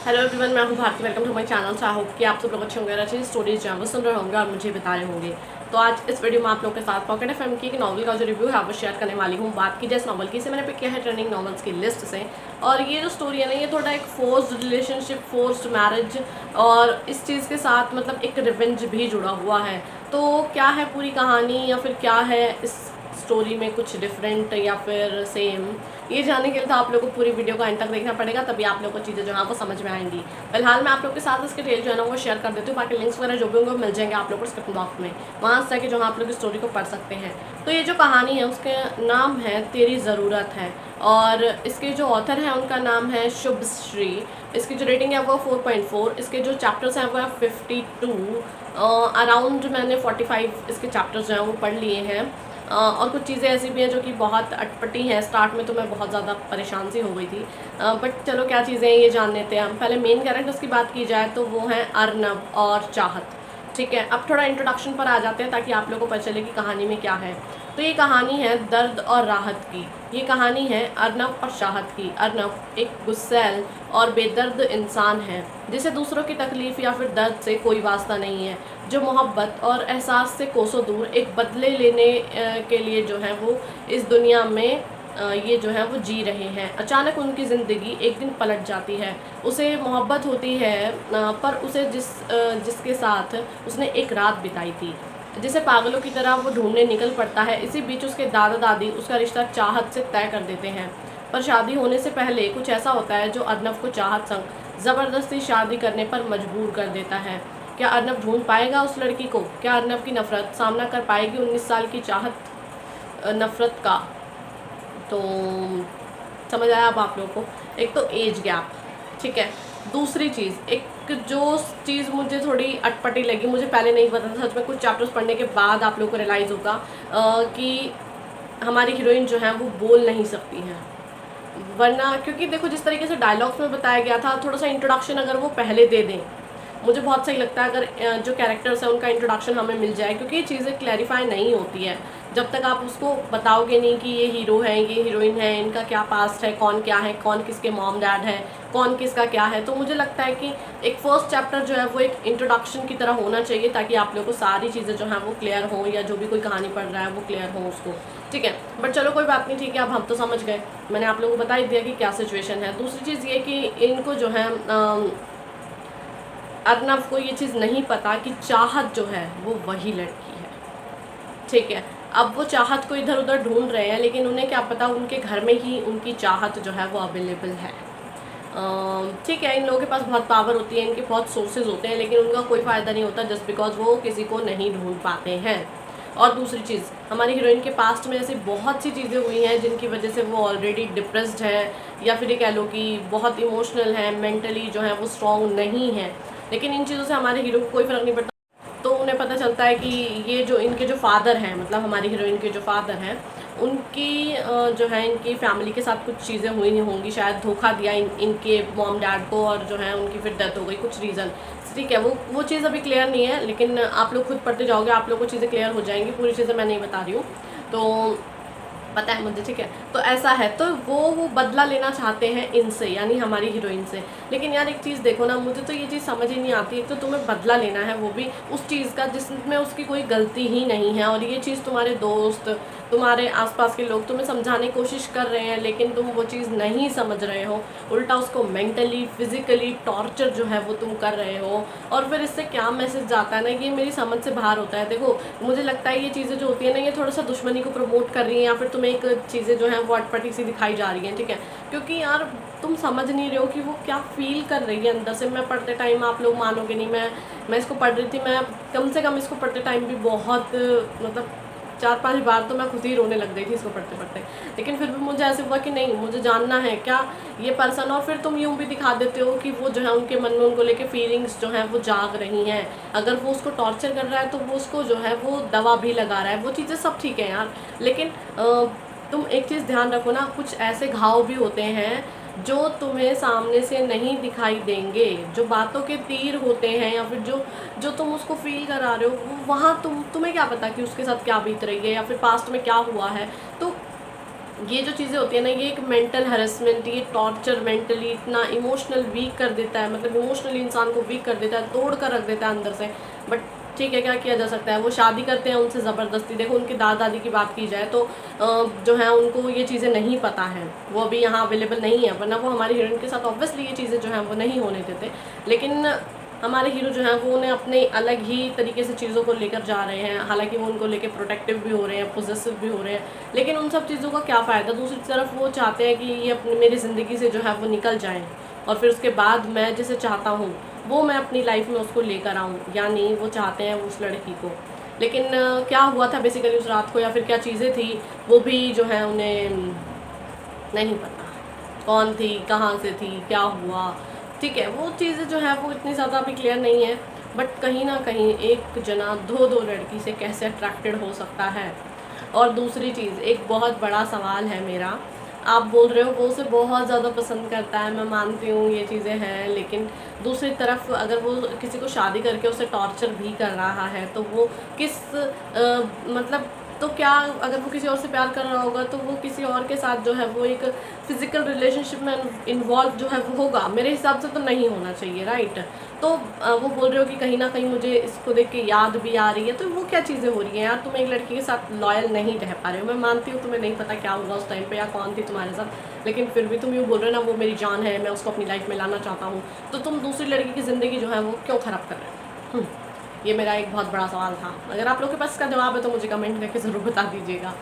Hello everyone, मैं हूँ Bharti. Welcome to my channel. So I hope कि आप सब लोग अच्छे होंगे, अच्छी स्टोरीज जो है वो सुन रहे होंगे और मुझे बता रहे होंगे। तो आज इस वीडियो में आप लोगों के साथ पॉकेट एफएम की एक नॉवल का जो रिव्यू है वो शेयर करने वाली हूँ। बात की जिस नॉवल की, इसे मैंने पिक किया है ट्रेंडिंग नॉवेल्स की लिस्ट से। और ये जो स्टोरी है ना, ये थोड़ा एक फोर्स्ड रिलेशनशिप, फोर्स्ड मैरिज और इस चीज़ के साथ मतलब एक रिवेंज भी जुड़ा हुआ है। तो क्या है पूरी कहानी, या फिर क्या है इस स्टोरी में कुछ डिफरेंट या फिर सेम, ये जानने के लिए तो आप लोगों को पूरी वीडियो को एंड तक देखना पड़ेगा, तभी आप लोगों को चीज़ें जो है वो समझ में आएंगी। फिलहाल मैं आप लोगों के साथ इसके डिटेल जो है ना वो शेयर कर देती हूँ। बाकी लिंक्स वगैरह जो भी होंगे वो मिल जाएंगे आप लोगों को डिस्क्रिप्शन बॉक्स में, वहाँ से जाके जो आप लोग इस स्टोरी को पढ़ सकते हैं। तो ये जो कहानी है उसके नाम है तेरी ज़रूरत है, और इसके जो ऑथर हैं उनका नाम है शुभ श्री। इसकी जो रेटिंग है वो 4.4। इसके जो चैप्टर्स हैं वो है 52। अराउंड मैंने 45 इसके चैप्टर्स जो हैं वो पढ़ लिए हैं। और कुछ चीज़ें ऐसी भी हैं जो कि बहुत अटपटी हैं। स्टार्ट में तो मैं बहुत ज़्यादा परेशान सी हो गई थी, बट चलो क्या चीज़ें हैं ये जान लेते हैं हम। पहले मेन कैरेक्टर्स की बात की जाए तो वो हैं अर्नब और चाहत। ठीक है, अब थोड़ा इंट्रोडक्शन पर आ जाते हैं ताकि आप लोगों को पता चले कि कहानी में क्या है। तो ये कहानी है दर्द और राहत की। ये कहानी है अर्नब और चाहत की। अर्नब एक गुस्सैल और बेदर्द इंसान है जिसे दूसरों की तकलीफ़ या फिर दर्द से कोई वास्ता नहीं है, जो मोहब्बत और एहसास से कोसों दूर एक बदले लेने के लिए जो है वो इस दुनिया में ये जो है वो जी रहे हैं। अचानक उनकी ज़िंदगी एक दिन पलट जाती है। उसे मोहब्बत होती है, पर उसे जिसके साथ उसने एक रात बिताई थी, जिसे पागलों की तरह वो ढूंढने निकल पड़ता है। इसी बीच उसके दादा दादी उसका रिश्ता चाहत से तय कर देते हैं, पर शादी होने से पहले कुछ ऐसा होता है जो अर्नब को चाहत संग ज़बरदस्ती शादी करने पर मजबूर कर देता है। क्या अर्नब ढूंढ पाएगा उस लड़की को? क्या अर्नब की नफ़रत सामना कर पाएगी 19 साल की चाहत नफ़रत का? तो समझ आया अब आप लोगों को? एक तो एज गैप, ठीक है। दूसरी चीज़, एक जो चीज़ मुझे थोड़ी अटपटी लगी, मुझे पहले नहीं पता था, सच में कुछ चैप्टर्स पढ़ने के बाद आप लोगों को रियलाइज़ होगा कि हमारी हीरोइन जो है वो बोल नहीं सकती हैं। वरना क्योंकि देखो जिस तरीके से डायलॉग्स में बताया गया था, थोड़ा सा इंट्रोडक्शन अगर वो पहले दे दें, मुझे बहुत सही लगता है। अगर जो कैरेक्टर्स हैं उनका इंट्रोडक्शन हमें मिल जाए, क्योंकि ये चीज़ें क्लैरिफाई नहीं होती है जब तक आप उसको बताओगे नहीं कि ये हीरो है, ये हीरोइन है, इनका क्या पास्ट है, कौन क्या है, कौन किसके मॉम डैड है, कौन किसका क्या है। तो मुझे लगता है कि एक फर्स्ट चैप्टर जो है वो एक इंट्रोडक्शन की तरह होना चाहिए, ताकि आप लोगों को सारी चीज़ें जो हैं वो क्लियर हों, या जो भी कोई कहानी पढ़ रहा है वो क्लियर हो उसको। ठीक है, बट चलो कोई बात नहीं, ठीक है। अब हम तो समझ गए, मैंने आप लोगों को बता ही दिया कि क्या सिचुएशन है। दूसरी चीज़ ये कि इनको जो है अर्नब को ये चीज़ नहीं पता कि चाहत जो है वो वही लड़की है। ठीक है, अब वो चाहत को इधर उधर ढूंढ रहे हैं, लेकिन उन्हें क्या पता उनके घर में ही उनकी चाहत जो है वो अवेलेबल है। ठीक है, इन लोगों के पास बहुत पावर होती है, इनके बहुत सोर्सेज होते हैं, लेकिन उनका कोई फ़ायदा नहीं होता जस्ट बिकॉज वो किसी को नहीं ढूंढ पाते हैं। और दूसरी चीज़, हमारी हीरोइन के पास्ट में ऐसी बहुत सी चीज़ें हुई हैं जिनकी वजह से वो ऑलरेडी डिप्रेस्ड है, या फिर ये कह लो कि बहुत इमोशनल है, मेंटली जो है वो स्ट्रॉन्ग नहीं है। लेकिन इन चीज़ों से हमारे हीरो को कोई फ़र्क नहीं पड़ता। तो उन्हें पता चलता है कि ये जो इनके जो फादर हैं, मतलब हमारी हीरोइन के जो फादर हैं, उनकी जो है इनकी फैमिली के साथ कुछ चीज़ें हुई नहीं होंगी, शायद धोखा दिया इनके मॉम डैड को, और जो है उनकी फिर डेथ हो गई, कुछ रीज़न। ठीक है, वो चीज़ अभी क्लियर नहीं है, लेकिन आप लोग खुद पढ़ते जाओगे, आप लोग को चीज़ें क्लियर हो जाएंगी। पूरी चीज़ें मैं नहीं बता रही हूँ, तो पता है मुझे। ठीक है, तो ऐसा है, तो वो बदला लेना चाहते हैं इनसे, यानी हमारी हीरोइन से। लेकिन यार एक चीज़ देखो ना, मुझे तो ये चीज़ समझ ही नहीं आती। तो तुम्हें बदला लेना है, वो भी उस चीज़ का जिसमें उसकी कोई गलती ही नहीं है, और ये चीज़ तुम्हारे दोस्त, तुम्हारे आसपास के लोग तुम्हें समझाने की कोशिश कर रहे हैं, लेकिन तुम वो चीज़ नहीं समझ रहे हो। उल्टा उसको मेंटली फिजिकली टॉर्चर जो है वो तुम कर रहे हो, और फिर इससे क्या मैसेज जाता है ना, ये मेरी समझ से बाहर होता है। देखो मुझे लगता है ये चीज़ें जो होती है ना, ये थोड़ा सा दुश्मनी को प्रमोट कर रही हैं, या फिर तुम्हें एक चीज़ें जो हैं वो अटपटी सी दिखाई जा रही हैं। ठीक है, क्योंकि यार तुम समझ नहीं रहे हो कि वो क्या फील कर रही है अंदर से। मैं पढ़ते टाइम, आप लोग मानोगे नहीं, मैं इसको पढ़ रही थी, मैं कम से कम इसको पढ़ते टाइम भी बहुत मतलब 4-5 बार तो मैं खुद ही रोने लग गई थी इसको पढ़ते पढ़ते। लेकिन फिर भी मुझे ऐसे हुआ कि नहीं, मुझे जानना है क्या ये पर्सन। और फिर तुम यूँ भी दिखा देते हो कि वो जो है उनके मन में उनको लेके फीलिंग्स जो हैं वो जाग रही हैं। अगर वो उसको टॉर्चर कर रहा है तो वो उसको जो है वो दवा भी लगा रहा है, वो चीज़ें सब ठीक है यार। लेकिन तुम एक चीज़ ध्यान रखो ना, कुछ ऐसे घाव भी होते हैं जो तुम्हें सामने से नहीं दिखाई देंगे, जो बातों के तीर होते हैं, या फिर जो तुम उसको फील करा रहे हो, वहाँ तुम्हें क्या पता कि उसके साथ क्या बीत रही है, या फिर पास्ट में क्या हुआ है। तो ये जो चीज़ें होती है ना, ये एक मेंटल हरेसमेंट, ये टॉर्चर मेंटली इतना इमोशनल वीक कर देता है, मतलब इमोशनली इंसान को वीक कर देता है, तोड़ कर रख देता है अंदर से। बट ठीक है, क्या किया जा सकता है। वो शादी करते हैं उनसे ज़बरदस्ती। देखो उनके दादा दादी की बात की जाए तो जो है उनको ये चीज़ें नहीं पता हैं, वो अभी यहाँ अवेलेबल नहीं है, वरना वो हमारी हीरोइन के साथ ऑब्वियसली ये चीज़ें जो हैं वो नहीं होने देते। लेकिन हमारे हीरो जो हैं वो उन्हें अपने अलग ही तरीके से चीज़ों को लेकर जा रहे हैं। हालांकि वो उनको लेकर प्रोटेक्टिव भी हो रहे हैं, पॉजिटिव भी हो रहे हैं, लेकिन उन सब चीज़ों का क्या फ़ायदा। दूसरी तरफ वो चाहते हैं कि ये अपनी मेरी ज़िंदगी से जो है वो निकल जाएं, और फिर उसके बाद मैं जिसे चाहता हूँ वो मैं अपनी लाइफ में उसको लेकर आऊँ, यानी वो चाहते हैं उस लड़की को। लेकिन क्या हुआ था बेसिकली उस रात को, या फिर क्या चीज़ें थी, वो भी जो है उन्हें नहीं पता। कौन थी, कहाँ से थी, क्या हुआ, ठीक है, वो चीज़ें जो है वो इतनी ज़्यादा अभी क्लियर नहीं है। बट कहीं ना कहीं एक जना दो दो लड़की से कैसे अट्रैक्टेड हो सकता है। और दूसरी चीज़, एक बहुत बड़ा सवाल है मेरा, आप बोल रहे हो वो उसे बहुत ज़्यादा पसंद करता है, मैं मानती हूँ ये चीज़ें हैं, लेकिन दूसरी तरफ अगर वो किसी को शादी करके उसे टॉर्चर भी कर रहा है तो वो किस मतलब, तो क्या अगर वो किसी और से प्यार कर रहा होगा तो वो किसी और के साथ जो है वो एक फिजिकल रिलेशनशिप में इन्वॉल्व जो है वो होगा, मेरे हिसाब से तो नहीं होना चाहिए, राइट। तो वो बोल रहे हो कि कहीं ना कहीं मुझे इसको देख के याद भी आ रही है, तो वो क्या चीज़ें हो रही हैं यार। तुम एक लड़की के साथ लॉयल नहीं रह पा रहे हो, मैं मानती हूँ तुम्हें नहीं पता क्या होगा उस टाइम पे या कौन थी तुम्हारे साथ, लेकिन फिर भी तुम यूँ बोल रहे हो ना वो मेरी जान है, मैं उसको अपनी लाइफ में लाना चाहता हूँ, तो तुम दूसरी लड़की की ज़िंदगी जो है वो क्यों ख़राब कर रहे हो। ये मेरा एक बहुत बड़ा सवाल था। अगर आप लोगों के पास इसका जवाब है तो मुझे कमेंट करके ज़रूर बता दीजिएगा,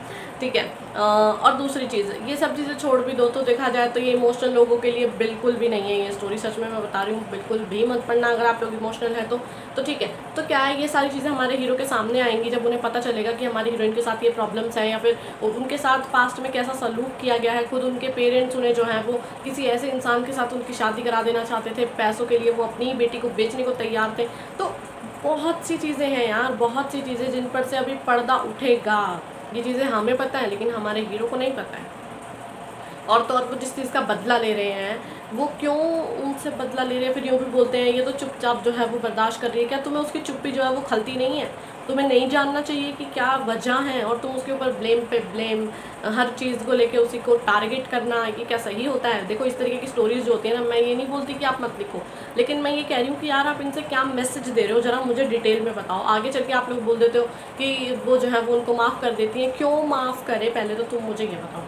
ठीक है। और दूसरी चीज़, ये सब चीज़ें छोड़ भी दो तो देखा जाए तो ये इमोशनल लोगों के लिए बिल्कुल भी नहीं है ये स्टोरी, सच में मैं बता रही हूँ, बिल्कुल भी मत पढ़ना अगर आप लोग इमोशनल है तो ठीक है। तो क्या है, ये सारी चीज़ें हमारे हीरो के सामने आएंगी जब उन्हें पता चलेगा कि हमारी हीरोइन के साथ ये प्रॉब्लम्स हैं, या फिर उनके साथ पास्ट में कैसा सलूक किया गया है। खुद उनके पेरेंट्स उन्हें जो है वो किसी ऐसे इंसान के साथ उनकी शादी करा देना चाहते थे, पैसों के लिए वो अपनी बेटी को बेचने को तैयार थे। तो बहुत सी चीज़ें हैं यार, बहुत सी चीज़ें जिन पर से अभी पर्दा उठेगा। ये चीज़ें हमें पता है लेकिन हमारे हीरो को नहीं पता है। और तो और वो जिस चीज़ का बदला ले रहे हैं, वो क्यों उनसे बदला ले रहे हैं, फिर यूँ भी बोलते हैं ये तो चुपचाप जो है वो बर्दाश्त कर रही है। क्या तुम्हें उसकी चुप्पी जो है वो खलती नहीं है? तुम्हें नहीं जानना चाहिए कि क्या वजह है, और तुम उसके ऊपर ब्लेम पे ब्लेम, हर चीज़ को लेके उसी को टारगेट करना, ये क्या सही होता है? देखो इस तरीके की स्टोरीज जो होती है ना, मैं ये नहीं बोलती कि आप मत लिखो, लेकिन मैं ये कह रही हूँ कि यार आप इनसे क्या मैसेज दे रहे हो, ज़रा मुझे डिटेल में बताओ। आगे चल के आप लोग बोल देते हो कि वो जो है वो उनको माफ़ कर देती हैं, क्यों माफ़ करे, पहले तो तुम मुझे ये बताओ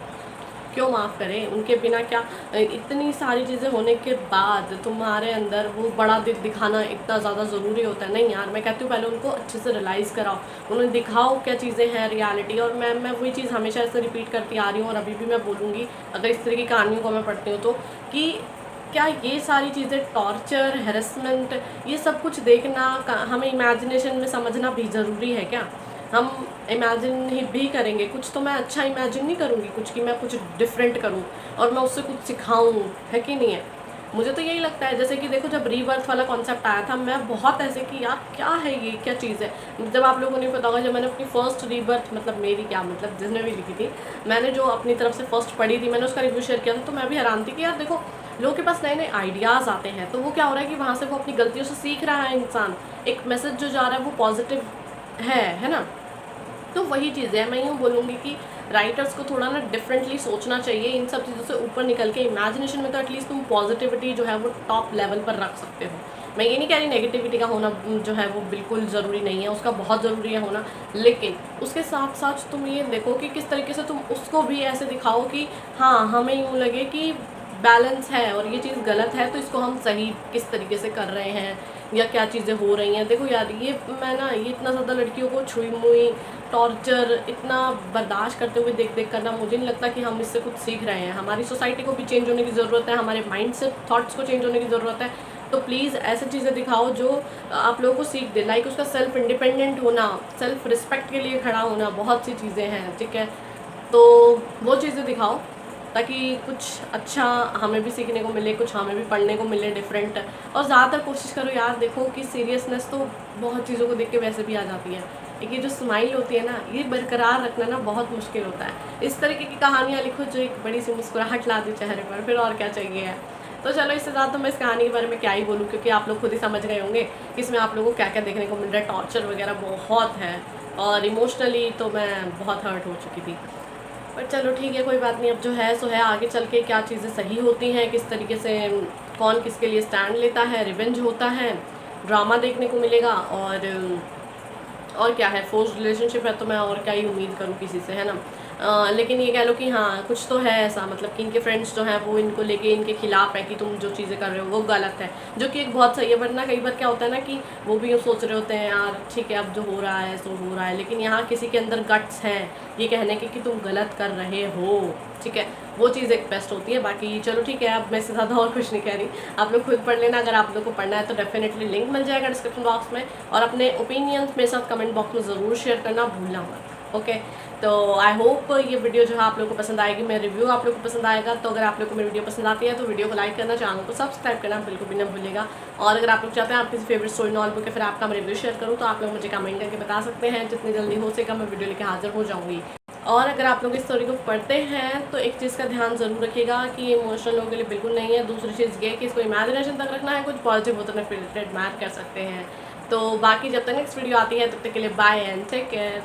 क्यों माफ़ करें उनके बिना। क्या इतनी सारी चीज़ें होने के बाद तुम्हारे अंदर वो बड़ा दिल दिखाना इतना ज़्यादा ज़रूरी होता है? नहीं यार, मैं कहती हूँ पहले उनको अच्छे से रियलाइज़ कराओ, उन्हें दिखाओ क्या चीज़ें हैं रियलिटी। और मैं वही चीज़ हमेशा ऐसे रिपीट करती आ रही हूँ, और अभी भी मैं बोलूँगी अगर इस तरह की कहानियों को मैं पढ़ती हूँ तो, कि क्या ये सारी चीज़ें टॉर्चर, हैरेसमेंट, ये सब कुछ देखना हमें इमेजिनेशन में समझना भी ज़रूरी है क्या? हम इमेजिन ही भी करेंगे कुछ, तो मैं अच्छा इमेजिन नहीं करूँगी कुछ कि मैं कुछ डिफरेंट करूँ और मैं उससे कुछ सिखाऊँ, है कि नहीं है? मुझे तो यही लगता है। जैसे कि देखो जब रीबर्थ वाला कॉन्सेप्ट आया था, मैं बहुत ऐसे कि यार क्या है ये, क्या चीज़ है। जब आप लोगों ने पता होगा, जब मैंने अपनी फर्स्ट रीबर्थ, मतलब मेरी क्या मतलब जिसने भी लिखी थी, मैंने जो अपनी तरफ से फर्स्ट पढ़ी थी, मैंने उसका रिव्यू शेयर किया था, तो मैं भी हैरान थी कि यार देखो लोगों के पास नए नए आइडियाज़ आते हैं, तो वो क्या हो रहा है कि वहाँ से वो अपनी गलतियों से सीख रहा है इंसान, एक मैसेज जो जा रहा है वो पॉजिटिव है ना। तो वही चीज़ है, मैं यूँ बोलूँगी कि राइटर्स को थोड़ा ना डिफरेंटली सोचना चाहिए, इन सब चीज़ों से ऊपर निकल के इमेजिनेशन में तो एटलीस्ट तुम पॉजिटिविटी जो है वो टॉप लेवल पर रख सकते हो। मैं ये नहीं कह रही नेगेटिविटी का होना जो है वो बिल्कुल ज़रूरी नहीं है, उसका बहुत ज़रूरी है होना, लेकिन उसके साथ साथ तुम ये देखो कि किस तरीके से तुम उसको भी ऐसे दिखाओ कि हाँ हमें यूँ लगे कि बैलेंस है और ये चीज़ गलत है, तो इसको हम सही किस तरीके से कर रहे हैं या क्या चीज़ें हो रही हैं। देखो यार ये मैं ना ये इतना ज़्यादा लड़कियों को छुई मुई टॉर्चर इतना बर्दाश्त करते हुए देख देख करना, मुझे नहीं लगता कि हम इससे कुछ सीख रहे हैं। हमारी सोसाइटी को भी चेंज होने की ज़रूरत है, हमारे माइंड से थॉट्स को चेंज होने की ज़रूरत है। तो प्लीज़ ऐसी चीज़ें दिखाओ जो आप लोगों को सीख दे, लाइक उसका सेल्फ इंडिपेंडेंट होना, सेल्फ रिस्पेक्ट के लिए खड़ा होना, बहुत सी चीज़ें हैं, ठीक है। तो वो चीज़ें दिखाओ ताकि कुछ अच्छा हमें भी सीखने को मिले, कुछ हमें भी पढ़ने को मिले डिफरेंट। और ज़्यादातर कोशिश करो यार, देखो कि सीरियसनेस तो बहुत चीज़ों को देख के वैसे भी आ जाती है, एक ये जो स्माइल होती है ना, ये बरकरार रखना ना बहुत मुश्किल होता है। इस तरीके की कहानियाँ लिखो जो एक बड़ी सी मुस्कुराहट ला दे चेहरे पर, फिर और क्या चाहिए है। तो चलो इससे ज़्यादा तो मैं इस कहानी के बारे में क्या ही बोलूँ, क्योंकि आप लोग खुद ही समझ गए होंगे कि इसमें आप लोगों को क्या क्या देखने को मिल रहा है। टॉर्चर वगैरह बहुत है और इमोशनली तो मैं बहुत हर्ट हो चुकी थी। पर चलो ठीक है, कोई बात नहीं। अब जो है सो है, आगे चल के क्या चीज़ें सही होती हैं, किस तरीके से कौन किसके लिए स्टैंड लेता है, रिवेंज होता है, ड्रामा देखने को मिलेगा। और क्या है, फोर्स रिलेशनशिप है तो मैं और क्या ही उम्मीद करूँ किसी से, है ना। लेकिन ये कह लो कि हाँ कुछ तो है ऐसा, मतलब कि इनके फ्रेंड्स जो हैं वो इनको लेके इनके खिलाफ है कि तुम जो चीज़ें कर रहे हो वो गलत है, जो कि एक बहुत सही है। वरना कई बार क्या होता है ना कि वो भी यूँ सोच रहे होते हैं यार ठीक है अब जो हो रहा है सो हो रहा है, लेकिन यहाँ किसी के अंदर गट्स हैं ये कहने के कि तुम गलत कर रहे हो, ठीक है, वो चीज़ एक बेस्ट होती है। बाकी चलो ठीक है, अब मैं इससे ज़्यादा और कुछ नहीं कह रही, आप लोग खुद पढ़ लेना। अगर आप लोग को पढ़ना है तो डेफिनेटली लिंक मिल जाएगा डिस्क्रिप्शन बॉक्स में, और अपने ओपिनियंस मेरे साथ कमेंट बॉक्स में ज़रूर शेयर करना भूलना मत। ओके, तो आई होप ये वीडियो जो है आप लोग को पसंद आएगी, मेरा रिव्यू आप लोग को पसंद आएगा। तो अगर आप लोग को मेरी वीडियो पसंद आती है तो वीडियो को लाइक करना, चैनल को सब्सक्राइब करना बिल्कुल भी ना भूलिएगा। और अगर आप लोग चाहते हैं आप किसी फेवरेट स्टोरी नॉवल बुक या फिर आपका मैं रिव्यू शेयर करूँ तो आप लोग मुझे कमेंट करके बता सकते हैं, जितनी जल्दी हो सकेगा मैं वीडियो लेकर हाजिर हो जाऊँगी। और अगर आप लोग इस स्टोरी को पढ़ते हैं तो एक चीज़ का ध्यान ज़रूर रखिएगा कि ये इमोशनल लोगों के लिए बिल्कुल नहीं है। दूसरी चीज़ ये कि इसको इमेजिनेशन तक रखना है, कुछ पॉजिटिव होता है रिलेटेड मैच कर सकते हैं। तो बाकी जब तक नेक्स्ट वीडियो आती है तब तक के लिए बाय एंड टेक केयर।